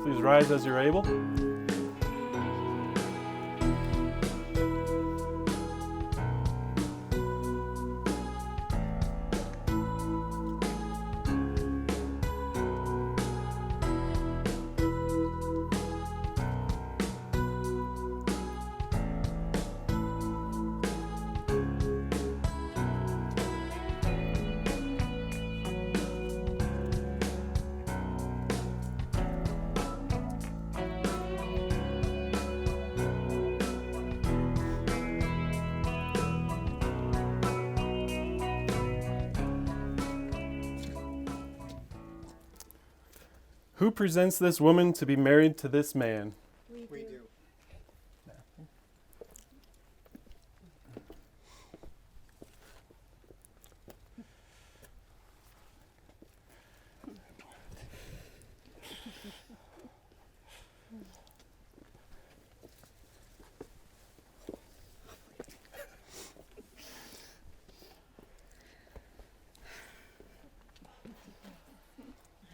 Please rise as you're able. Who presents this woman to be married to this man? We do.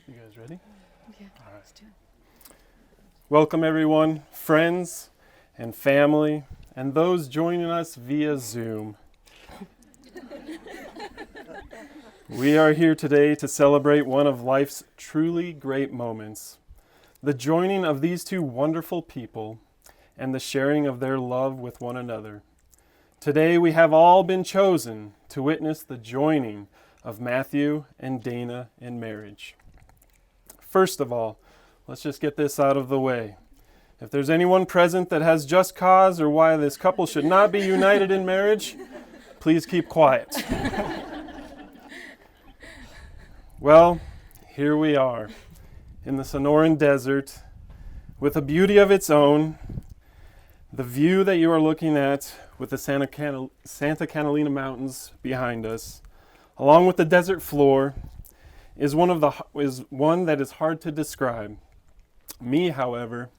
You guys ready? Yeah, All right. let's do it. Welcome everyone, friends and family, and those joining us via Zoom. We are here today to celebrate one of life's truly great moments, the joining of these two wonderful people and the sharing of their love with one another. Today we have all been chosen to witness the joining of Matthew and Dana in marriage. First of all, let's just get this out of the way. If there's anyone present that has just cause or why this couple should not be united in marriage, please keep quiet. Well, here we are in the Sonoran Desert with a beauty of its own. The view that you are looking at with the Santa Catalina Mountains behind us, along with the desert floor, is one that is hard to describe. Me, however,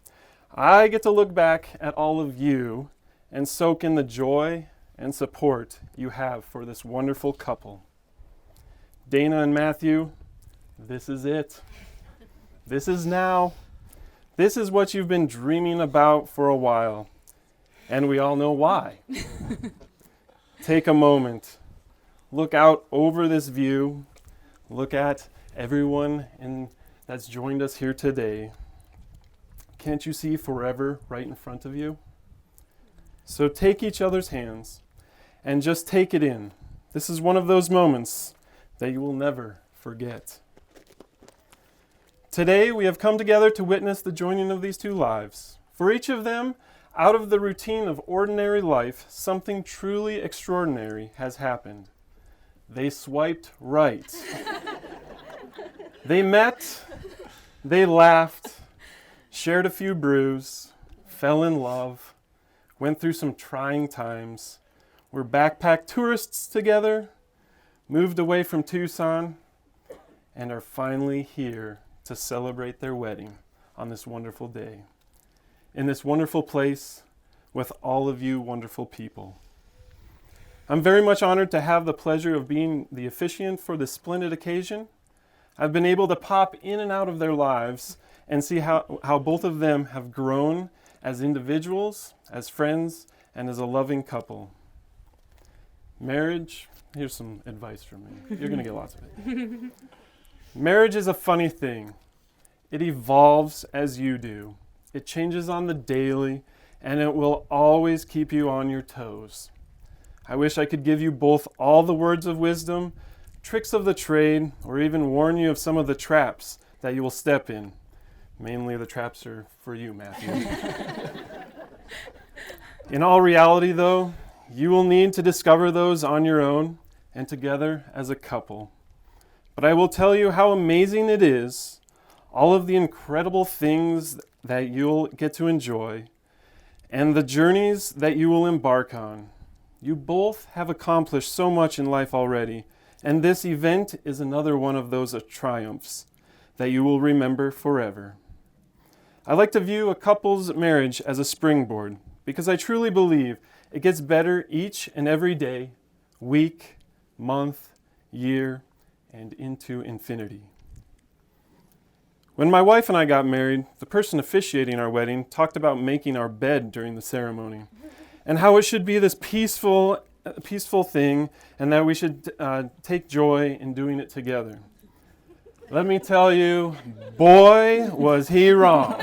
I get to look back at all of you and soak in the joy and support you have for this wonderful couple. Dana and Matthew, this is it. This is now. This is what you've been dreaming about for a while, and we all know why. Take a moment. Look out over this view. Look at everyone that's joined us here today. Can't you see forever right in front of you? So take each other's hands and just take it in. This is one of those moments that you will never forget. Today we have come together to witness the joining of these two lives. For each of them, out of the routine of ordinary life, something truly extraordinary has happened. They swiped right. They met, they laughed, shared a few brews, fell in love, went through some trying times, were backpack tourists together, moved away from Tucson, and are finally here to celebrate their wedding on this wonderful day, in this wonderful place with all of you wonderful people. I'm very much honored to have the pleasure of being the officiant for this splendid occasion. I've been able to pop in and out of their lives and see how both of them have grown as individuals, as friends, and as a loving couple. Marriage, here's some advice from me. You're going to get lots of it. Marriage is a funny thing. It evolves as you do. It changes on the daily, and it will always keep you on your toes. I wish I could give you both all the words of wisdom, tricks of the trade, or even warn you of some of the traps that you will step in. Mainly the traps are for you, Matthew. In all reality, though, you will need to discover those on your own and together as a couple. But I will tell you how amazing it is, all of the incredible things that you'll get to enjoy, and the journeys that you will embark on. You both have accomplished so much in life already, and this event is another one of those triumphs that you will remember forever. I like to view a couple's marriage as a springboard because I truly believe it gets better each and every day, week, month, year, and into infinity. When my wife and I got married, the person officiating our wedding talked about making our bed during the ceremony and how it should be this peaceful thing and that we should take joy in doing it together. Let me tell you, boy, was he wrong.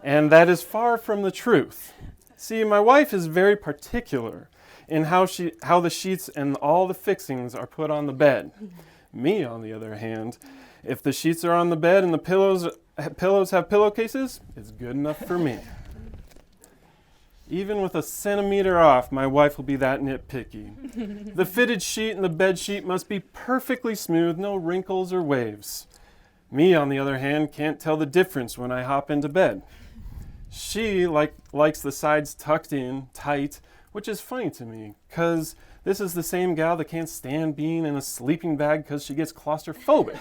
And that is far from the truth. See, my wife is very particular in how the sheets and all the fixings are put on the bed. Me, on the other hand, if the sheets are on the bed and the pillows have pillowcases, it's good enough for me. Even with a centimeter off, my wife will be that nitpicky. The fitted sheet and the bed sheet must be perfectly smooth, no wrinkles or waves. Me, on the other hand, can't tell the difference when I hop into bed. She likes the sides tucked in, tight, which is funny to me, because this is the same gal that can't stand being in a sleeping bag because she gets claustrophobic,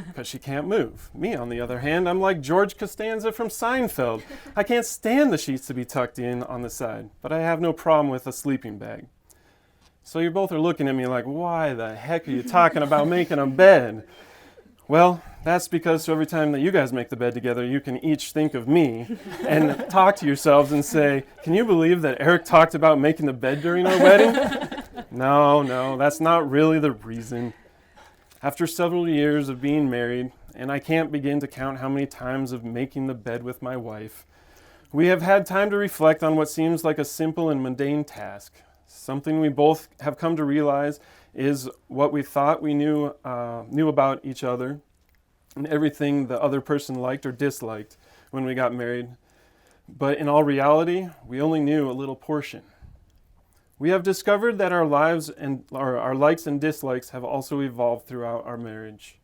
because she can't move. Me, on the other hand, I'm like George Costanza from Seinfeld. I can't stand the sheets to be tucked in on the side, but I have no problem with a sleeping bag. So you both are looking at me like, why the heck are you talking about making a bed? Well, that's because every time that you guys make the bed together, you can each think of me and talk to yourselves and say, can you believe that Eric talked about making the bed during our wedding? No, that's not really the reason. After several years of being married, and I can't begin to count how many times of making the bed with my wife, we have had time to reflect on what seems like a simple and mundane task. Something we both have come to realize is what we thought we knew about each other and everything the other person liked or disliked when we got married. But in all reality, we only knew a little portion. We have discovered that our lives and our likes and dislikes have also evolved throughout our marriage.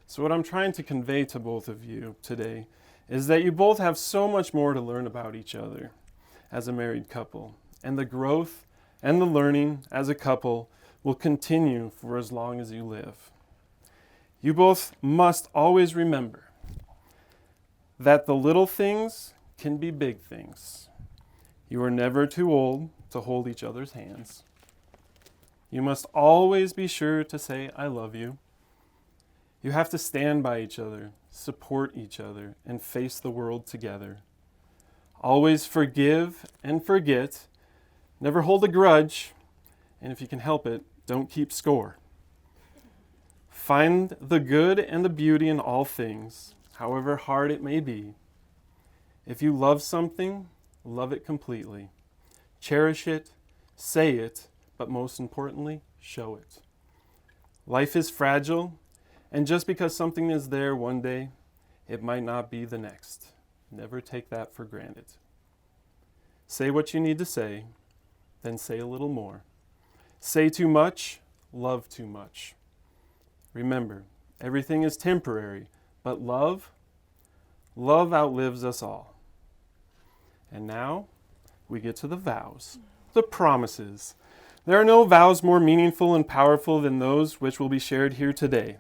So what I'm trying to convey to both of you today is that you both have so much more to learn about each other as a married couple. And the growth and the learning as a couple will continue for as long as you live. You both must always remember that the little things can be big things. You are never too old to hold each other's hands. You must always be sure to say, I love you. You have to stand by each other, support each other, and face the world together. Always forgive and forget. Never hold a grudge. And if you can help it, don't keep score. Find the good and the beauty in all things, however hard it may be. If you love something, love it completely. Cherish it, say it, but most importantly, show it. Life is fragile, and just because something is there one day, it might not be the next. Never take that for granted. Say what you need to say, then say a little more. Say too much, love too much. Remember, everything is temporary, but love outlives us all. And now, we get to the vows, the promises. There are no vows more meaningful and powerful than those which will be shared here today.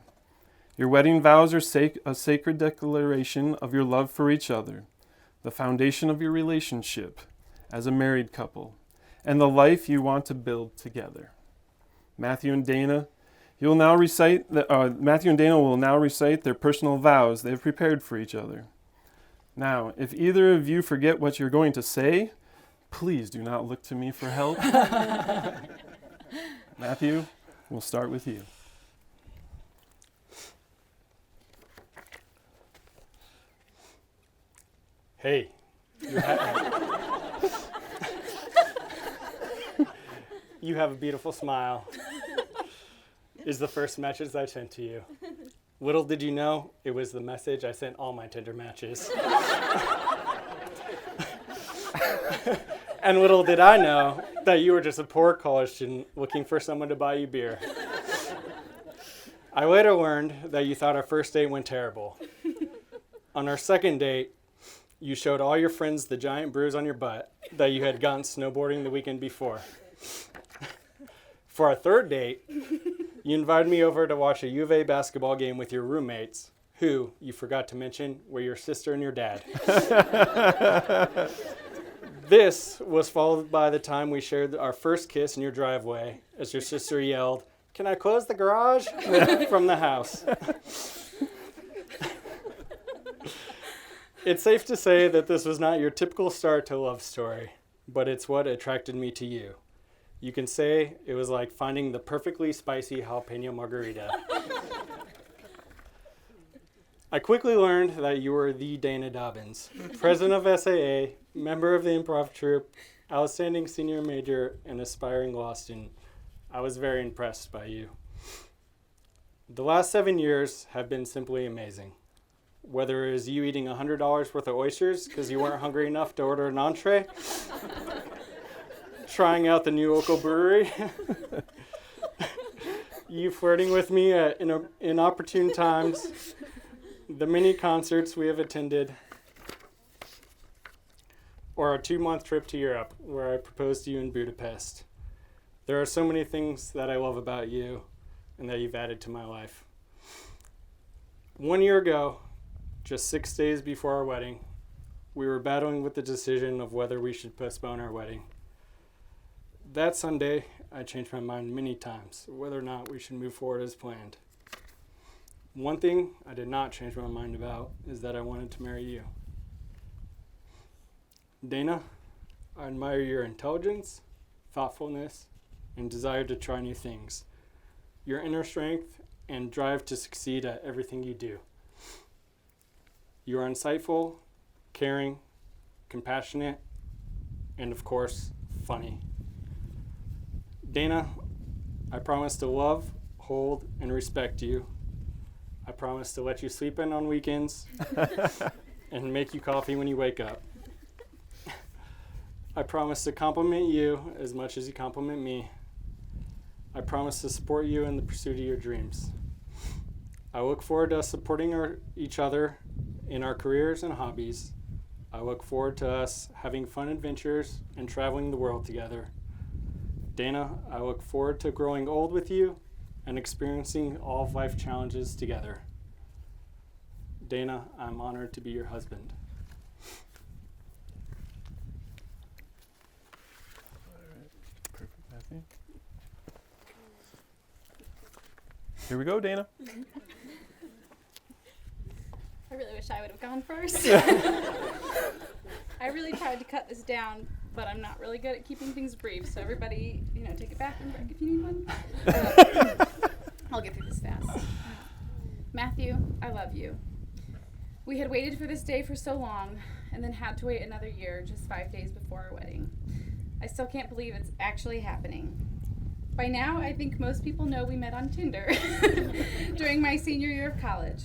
Your wedding vows are a sacred declaration of your love for each other, the foundation of your relationship as a married couple, and the life you want to build together. Matthew and Dana will now recite their personal vows they have prepared for each other. Now, if either of you forget what you're going to say, please do not look to me for help. Matthew, we'll start with you. Hey, you have a beautiful smile, is the first message I sent to you. Little did you know, it was the message I sent all my Tinder matches. And little did I know that you were just a poor college student looking for someone to buy you beer. I later learned that you thought our first date went terrible. On our second date, you showed all your friends the giant bruise on your butt that you had gotten snowboarding the weekend before. For our third date, you invited me over to watch a U of A basketball game with your roommates, who, you forgot to mention, were your sister and your dad. This was followed by the time we shared our first kiss in your driveway as your sister yelled, "Can I close the garage?" from the house. It's safe to say that this was not your typical start to a love story, but it's what attracted me to you. You can say it was like finding the perfectly spicy jalapeno margarita. I quickly learned that you were the Dana Dobbins, president of SAA, member of the improv troupe, outstanding senior major, and aspiring law student. I was very impressed by you. The last 7 years have been simply amazing. Whether it was you eating $100 worth of oysters because you weren't hungry enough to order an entree, trying out the new local brewery, you flirting with me at inopportune times, the many concerts we have attended, or a 2-month trip to Europe where I proposed to you in Budapest. There are so many things that I love about you and that you've added to my life. 1 year ago, just 6 days before our wedding, we were battling with the decision of whether we should postpone our wedding. That Sunday, I changed my mind many times whether or not we should move forward as planned. One thing I did not change my mind about is that I wanted to marry you. Dana, I admire your intelligence, thoughtfulness, and desire to try new things, your inner strength, and drive to succeed at everything you do. You are insightful, caring, compassionate, and of course, funny. Dana, I promise to love, hold, and respect you. I promise to let you sleep in on weekends and make you coffee when you wake up. I promise to compliment you as much as you compliment me. I promise to support you in the pursuit of your dreams. I look forward to us supporting each other in our careers and hobbies. I look forward to us having fun adventures and traveling the world together. Dana, I look forward to growing old with you and experiencing all of life challenges together. Dana, I'm honored to be your husband. Perfect, Matthew. Here we go, Dana. I really wish I would have gone first. I really tried to cut this down, but I'm not really good at keeping things brief. So everybody, take a bathroom break if you need one. I'll get through this fast. Matthew, I love you. We had waited for this day for so long and then had to wait another year, just 5 days before our wedding. I still can't believe it's actually happening. By now, I think most people know we met on Tinder during my senior year of college.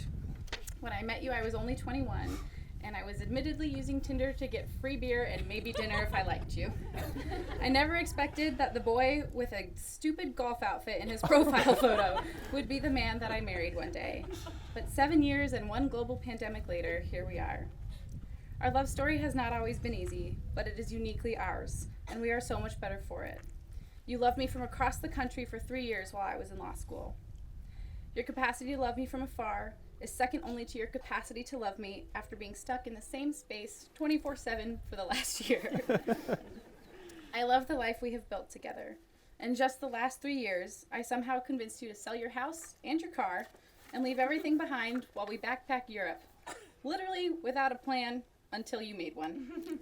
When I met you, I was only 21, and I was admittedly using Tinder to get free beer and maybe dinner if I liked you. I never expected that the boy with a stupid golf outfit in his profile photo would be the man that I married one day. But 7 years and one global pandemic later, here we are. Our love story has not always been easy, but it is uniquely ours, and we are so much better for it. You loved me from across the country for 3 years while I was in law school. Your capacity to love me from afar is second only to your capacity to love me after being stuck in the same space 24/7 for the last year. I love the life we have built together. In just the last 3 years, I somehow convinced you to sell your house and your car and leave everything behind while we backpack Europe, literally without a plan until you made one.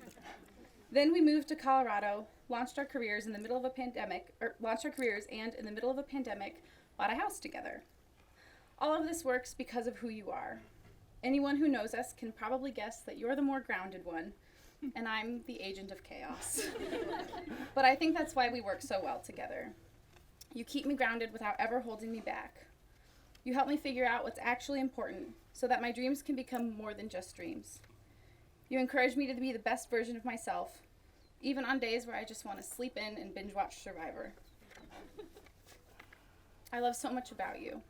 Then we moved to Colorado, launched our careers and in the middle of a pandemic, bought a house together. All of this works because of who you are. Anyone who knows us can probably guess that you're the more grounded one, and I'm the agent of chaos. But I think that's why we work so well together. You keep me grounded without ever holding me back. You help me figure out what's actually important so that my dreams can become more than just dreams. You encourage me to be the best version of myself, even on days where I just want to sleep in and binge watch Survivor. I love so much about you.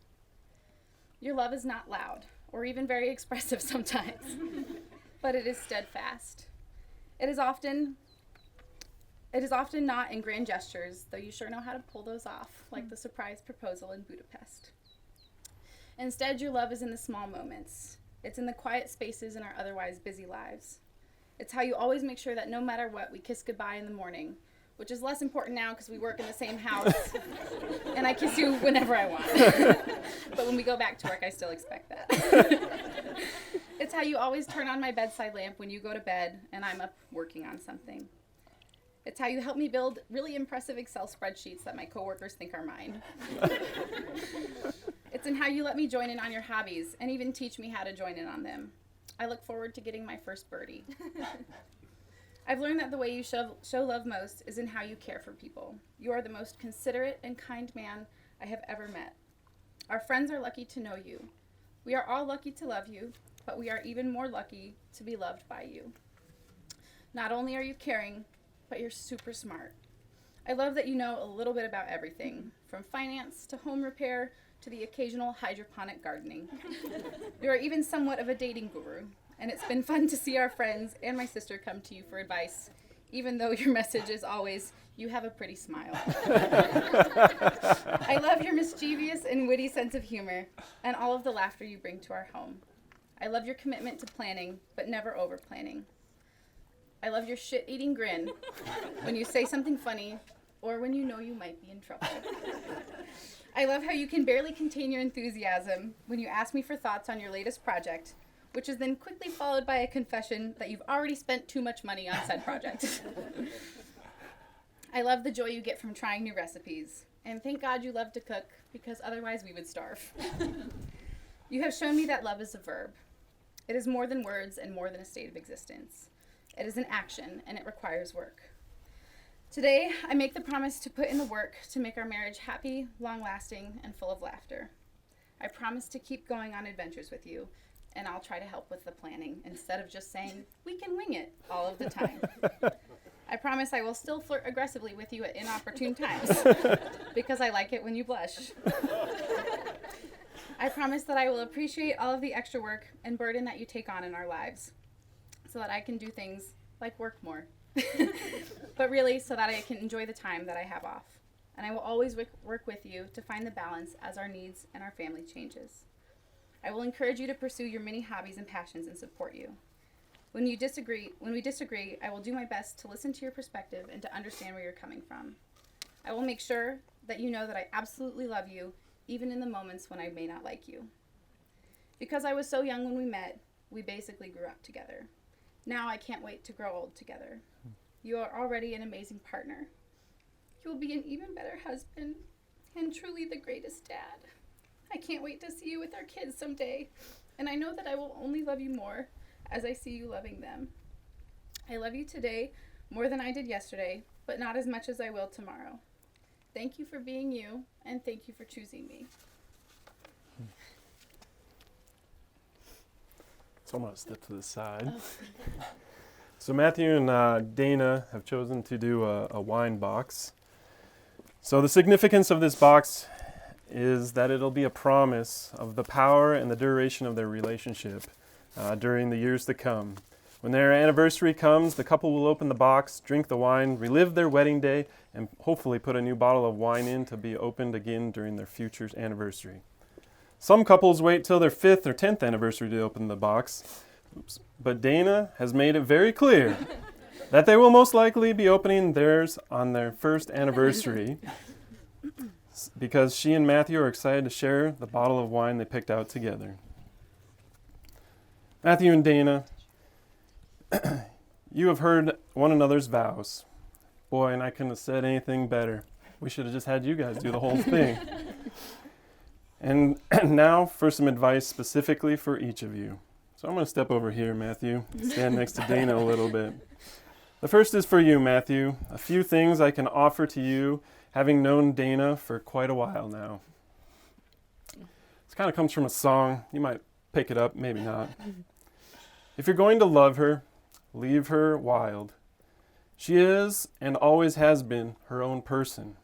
Your love is not loud or even very expressive sometimes, but it is steadfast. It is often not in grand gestures, though you sure know how to pull those off, like the surprise proposal in Budapest. Instead, your love is in the small moments. It's in the quiet spaces in our otherwise busy lives. It's how you always make sure that no matter what, we kiss goodbye in the morning, which is less important now because we work in the same house, and I kiss you whenever I want. But when we go back to work, I still expect that. It's how you always turn on my bedside lamp when you go to bed and I'm up working on something. It's how you help me build really impressive Excel spreadsheets that my coworkers think are mine. It's in how you let me join in on your hobbies and even teach me how to join in on them. I look forward to getting my first birdie. I've learned that the way you show love most is in how you care for people. You are the most considerate and kind man I have ever met. Our friends are lucky to know you. We are all lucky to love you, but we are even more lucky to be loved by you. Not only are you caring, but you're super smart. I love that you know a little bit about everything, from finance to home repair to the occasional hydroponic gardening. You are even somewhat of a dating guru, and it's been fun to see our friends and my sister come to you for advice, even though your message is always, you have a pretty smile. I love your mischievous and witty sense of humor and all of the laughter you bring to our home. I love your commitment to planning, but never over-planning. I love your shit-eating grin when you say something funny or when you know you might be in trouble. I love how you can barely contain your enthusiasm when you ask me for thoughts on your latest project, which is then quickly followed by a confession that you've already spent too much money on said project. I love the joy you get from trying new recipes, and thank God you love to cook, because otherwise we would starve. You have shown me that love is a verb. It is more than words and more than a state of existence. It is an action, and it requires work. Today, I make the promise to put in the work to make our marriage happy, long-lasting, and full of laughter. I promise to keep going on adventures with you, and I'll try to help with the planning instead of just saying, we can wing it all of the time. I promise I will still flirt aggressively with you at inopportune times, because I like it when you blush. I promise that I will appreciate all of the extra work and burden that you take on in our lives, so that I can do things like work more. But really, so that I can enjoy the time that I have off. and I will always work with you to find the balance as our needs and our family changes. I will encourage you to pursue your many hobbies and passions and support you. When we disagree, I will do my best to listen to your perspective and to understand where you're coming from. I will make sure that you know that I absolutely love you, even in the moments when I may not like you. Because I was so young when we met, we basically grew up together. Now I can't wait to grow old together. You are already an amazing partner. You will be an even better husband and truly the greatest dad. I can't wait to see you with our kids someday, and I know that I will only love you more as I see you loving them. I love you today more than I did yesterday, but not as much as I will tomorrow. Thank you for being you, and thank you for choosing me. So I'm going to step to the side. So Matthew and Dana have chosen to do a wine box. So the significance of this box is that it'll be a promise of the power and the duration of their relationship during the years to come. When their anniversary comes, the couple will open the box, drink the wine, relive their wedding day, and hopefully put a new bottle of wine in to be opened again during their future anniversary. Some couples wait till their 5th or 10th anniversary to open the box. But Dana has made it very clear that they will most likely be opening theirs on their 1st anniversary because she and Matthew are excited to share the bottle of wine they picked out together. Matthew and Dana, you have heard one another's vows. Boy, and I couldn't have said anything better. We should have just had you guys do the whole thing. And now for some advice specifically for each of you. So I'm going to step over here, Matthew, stand next to Dana a little bit. The first is for you, Matthew. A few things I can offer to you, having known Dana for quite a while now. This kind of comes from a song. You might pick it up, maybe not. If you're going to love her, leave her wild. She is and always has been her own person.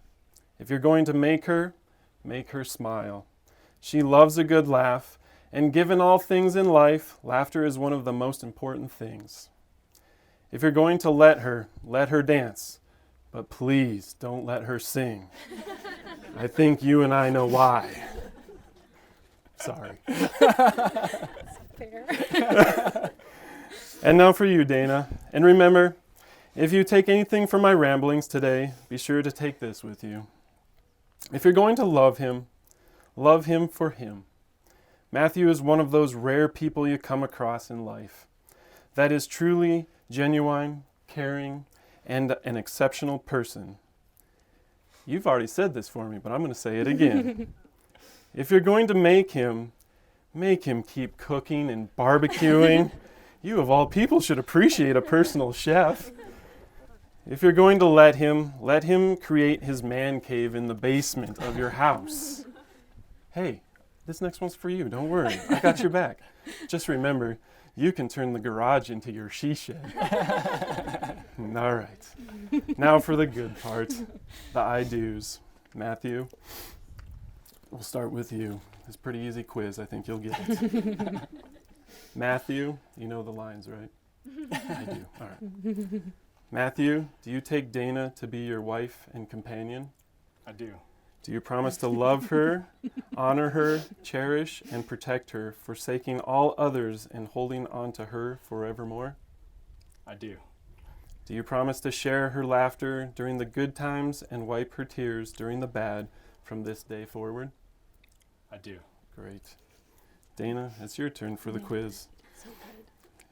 If you're going to make her smile. She loves a good laugh, and given all things in life, laughter is one of the most important things. If you're going to let her dance, but please don't let her sing. I think you and I know why. Sorry. Fair. And now for you, Dana. And remember, if you take anything from my ramblings today, be sure to take this with you. If you're going to love him for him. Matthew is one of those rare people you come across in life that is truly genuine, caring, and an exceptional person. You've already said this for me, but I'm going to say it again. If you're going to make him keep cooking and barbecuing. You of all people should appreciate a personal chef. If you're going to let him create his man cave in the basement of your house. Hey, this next one's for you. Don't worry. I got your back. Just remember, you can turn the garage into your she shed. All right. Now for the good part, the I do's. Matthew, we'll start with you. It's a pretty easy quiz. I think you'll get it. Matthew, you know the lines, right? I do. All right. Matthew, do you take Dana to be your wife and companion? I do. Do you promise to love her, honor her, cherish, and protect her, forsaking all others and holding on to her forevermore? I do. Do you promise to share her laughter during the good times and wipe her tears during the bad from this day forward? I do. Great. Dana, it's your turn for the quiz. So good.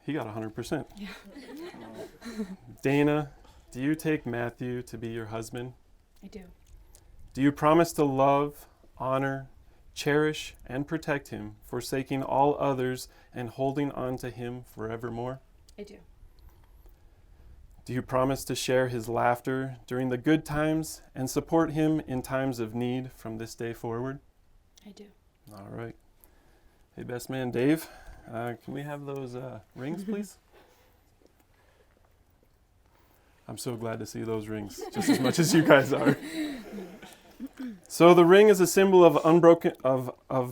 He got 100%. Yeah. Dana, do you take Matthew to be your husband? I do. Do you promise to love, honor, cherish, and protect him, forsaking all others and holding on to him forevermore? I do. Do you promise to share his laughter during the good times and support him in times of need from this day forward? I do. All right. Hey, best man Dave, can we have those rings, please? I'm so glad to see those rings, just as much as you guys are. So the ring is a symbol of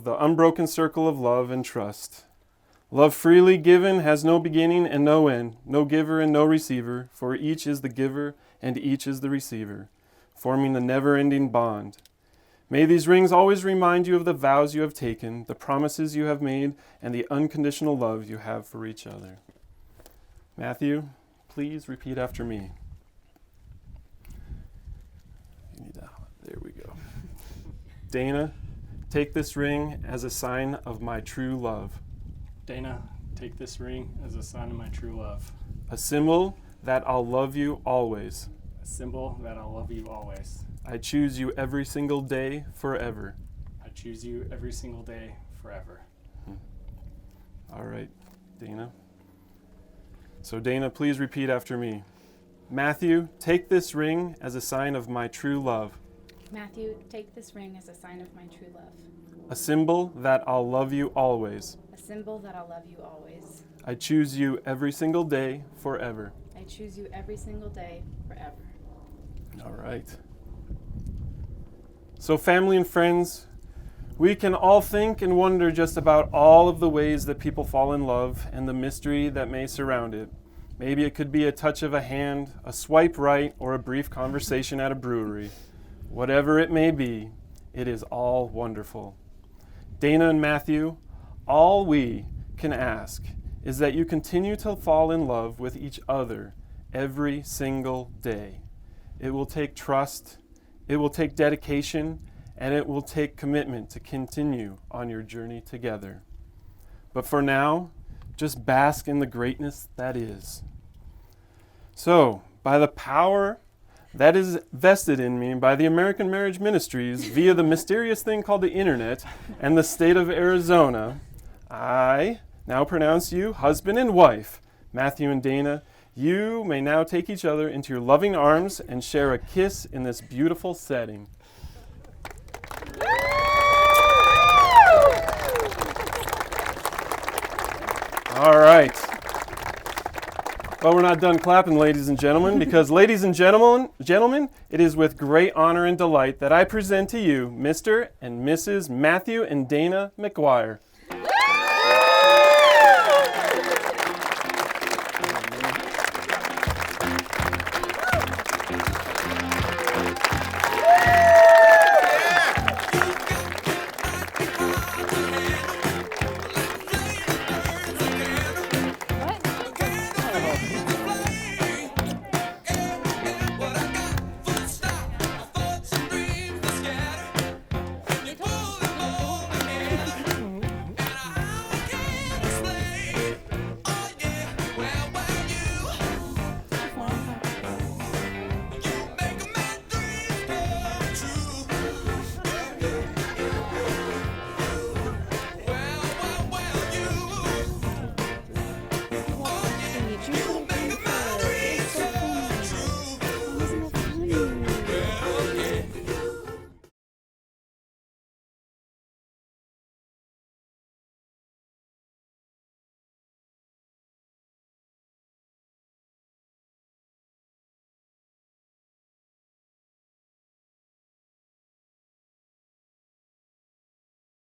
the unbroken circle of love and trust. Love freely given has no beginning and no end, no giver and no receiver, for each is the giver and each is the receiver. forming a never-ending bond. May these rings always remind you of the vows you have taken, the promises you have made, and the unconditional love you have for each other. Matthew, please repeat after me. There we go. Dana, take this ring as a sign of my true love. Dana, take this ring as a sign of my true love. A symbol that I'll love you always. A symbol that I'll love you always. I choose you every single day, forever. I choose you every single day, forever. All right, Dana. So Dana, please repeat after me. Matthew, take this ring as a sign of my true love. Matthew, take this ring as a sign of my true love. A symbol that I'll love you always. A symbol that I'll love you always. I choose you every single day, forever. I choose you every single day, forever. All right. So family and friends, we can all think and wonder just about all of the ways that people fall in love and the mystery that may surround it. Maybe it could be a touch of a hand, a swipe right, or a brief conversation at a brewery. Whatever it may be, it is all wonderful. Dana and Matthew, all we can ask is that you continue to fall in love with each other every single day. It will take trust, it will take dedication, and it will take commitment to continue on your journey together. But for now, just bask in the greatness that is. So, by the power that is vested in me by the American Marriage Ministries via the mysterious thing called the internet and the state of Arizona, I now pronounce you husband and wife. Matthew and Dana, you may now take each other into your loving arms and share a kiss in this beautiful setting. All right. Well, we're not done clapping, ladies and gentlemen, because ladies and gentlemen, it is with great honor and delight that I present to you Mr. and Mrs. Matthew and Dana McGuire.